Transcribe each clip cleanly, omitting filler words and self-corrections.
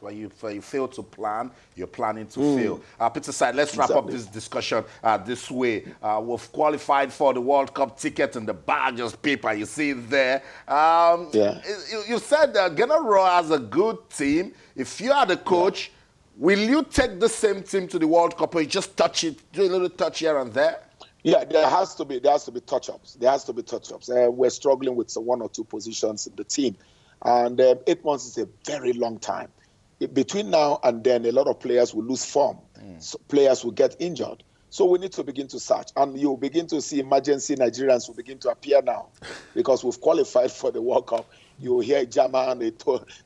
When you fail to plan, you're planning to fail. Peter Side, let's wrap up this discussion this way. We've qualified for the World Cup ticket in the bag, just paper. You see it there. You said that Ghana Raw has a good team. If you are the coach, will you take the same team to the World Cup or you just touch it, do a little touch here and there? Yeah, there has to be touch-ups. There has to be touch-ups. We're struggling with one or two positions in the team. And 8 months is a very long time. Between now and then, a lot of players will lose form. So players will get injured. So we need to begin to search. And you'll begin to see emergency Nigerians will begin to appear now because we've qualified for the World Cup. You'll hear German,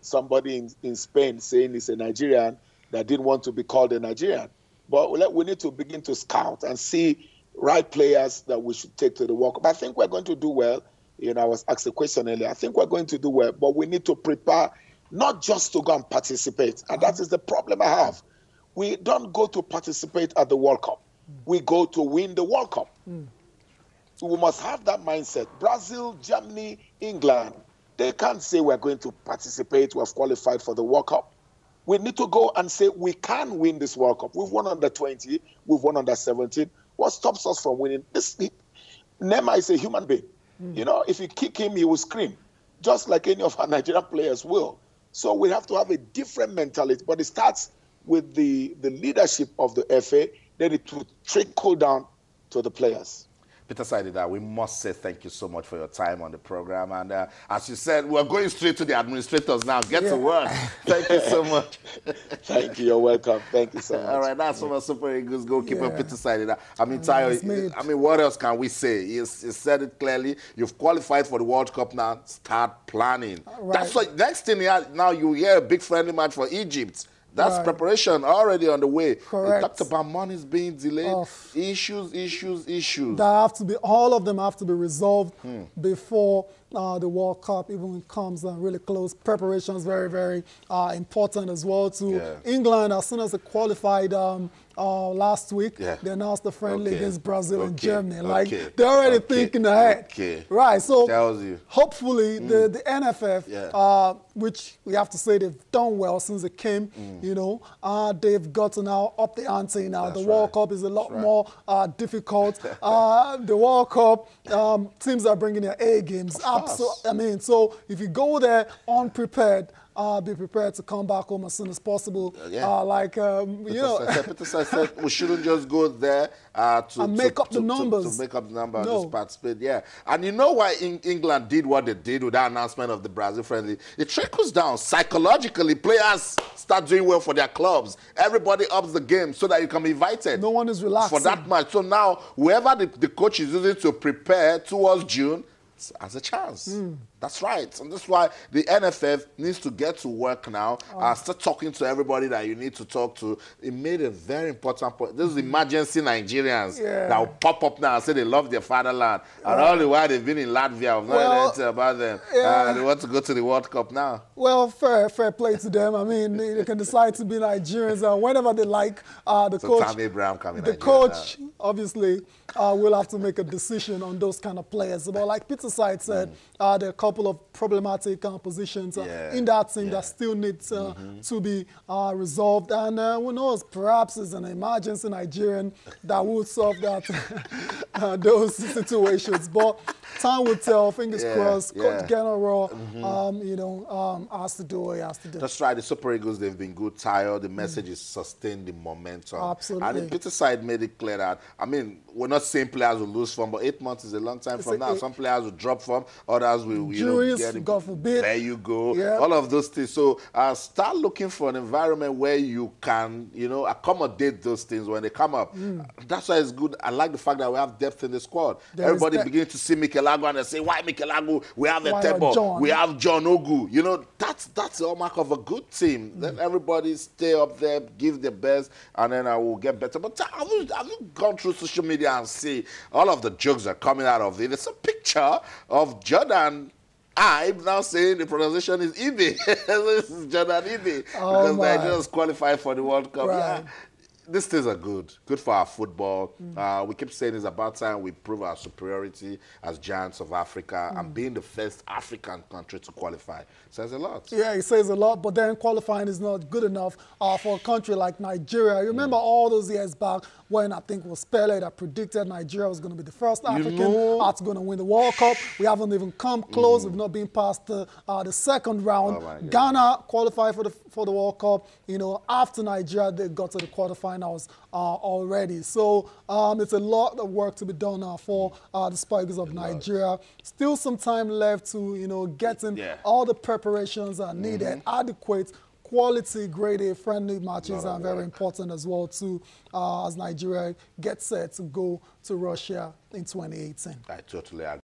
somebody in Spain saying he's a Nigerian that didn't want to be called a Nigerian. But we need to begin to scout and see right players that we should take to the World Cup. I think we're going to do well. I was asked a question earlier. I think we're going to do well, but we need to prepare not just to go and participate. And that is the problem I have. We don't go to participate at the World Cup. We go to win the World Cup. We must have that mindset. Brazil, Germany, England, they can't say we're going to participate, we've qualified for the World Cup. We need to go and say we can win this World Cup. We've won under 20, we've won under 17. What stops us from winning? Neymar is a human being. If you kick him, he will scream, just like any of our Nigerian players will. So we have to have a different mentality, but it starts with the leadership of the FA, then it will trickle down to the players. Peter Saidida, we must say thank you so much for your time on the program. And as you said, we're going straight to the administrators now. Get to work. Thank you so much. Thank you. You're welcome. Thank you so much. All right, that's our Super Eagles goalkeeper, Peter Saidida. Tayo, what else can we say? You said it clearly. You've qualified for the World Cup now. Start planning. Right. That's what next thing now you hear a big friendly match for Egypt. That's preparation already on the way. Correct. We talked about monies being delayed. Issues. All of them have to be resolved before the World Cup, even when it comes really close. Preparation is very, very important as well. England, as soon as they qualified last week, they announced the friendly against Brazil and Germany. They're already thinking ahead. Right, so hopefully the NFF, which we have to say they've done well since it came, they've gotten now up the ante now. The World Cup is a lot more difficult. The World Cup, teams are bringing their A games. So if you go there unprepared, be prepared to come back home as soon as possible. Peter said we shouldn't just go there to make up the numbers. To make up the number and just participate. And you know why England did what they did with that announcement of the Brazil friendly? It trickles down psychologically. Players start doing well for their clubs. Everybody ups the game so that you can be invited. No one is relaxing for that match. So now whoever the coach is using to prepare towards June has a chance. That's right. And that's why the NFF needs to get to work now. Start talking to everybody that you need to talk to. It made a very important point. This is emergency Nigerians that will pop up now and say they love their fatherland. And all the while they've been in Latvia, I've not heard about them. They want to go to the World Cup now. Well, fair play to them. I mean, they can decide to be Nigerians whenever they like. The coach, obviously, will have to make a decision on those kind of players. But like Peter Side said, there are a couple of problematic positions in that team that still needs to be resolved. And who knows, perhaps it's an emergency Nigerian that will solve that those situations. But time will tell. Fingers crossed. Coach Ghana Raw, has to do what he has to do. That's right. The Super Eagles, they've been good. Tired. The message is sustain the momentum. Absolutely. And Peter Side made it clear that, we're not saying players will lose form, but 8 months is a long time from now. Some players will drop form, others will, get God forbid. There you go. All of those things. So start looking for an environment where you can, accommodate those things when they come up. That's why it's good. I like the fact that we have depth in the squad. Everybody beginning to see Mikelago and they say, why Mikelago? We have Etebo. We have John Ogu. That's the hallmark of a good team. Then everybody stay up there, give their best, and then I will get better. But have you gone through social media and see all of the jokes are coming out of it? It's a picture of Jordan I'm now saying the pronunciation is Ibe. This is Jordan Ibe. Because Nigeria just qualified for the World Cup. these things are good for our football. We keep saying it's about time we prove our superiority as giants of Africa and being the first African country to qualify. Says a lot. Yeah, it says a lot, but then qualifying is not good enough for a country like Nigeria. You remember all those years back when I think it was Pele that predicted Nigeria was going to be the first African that's going to win the World Cup. We haven't even come close. We've not been past the second round. Ghana qualified for the World Cup. You know, after Nigeria, they got to the quarterfinals already. So it's a lot of work to be done for the Spikers of Nigeria. Still some time left to, you know, getting all the preparations are needed, adequate, quality, grade A friendly matches are very important as well too, as Nigeria gets set to go to Russia in 2018. I totally agree.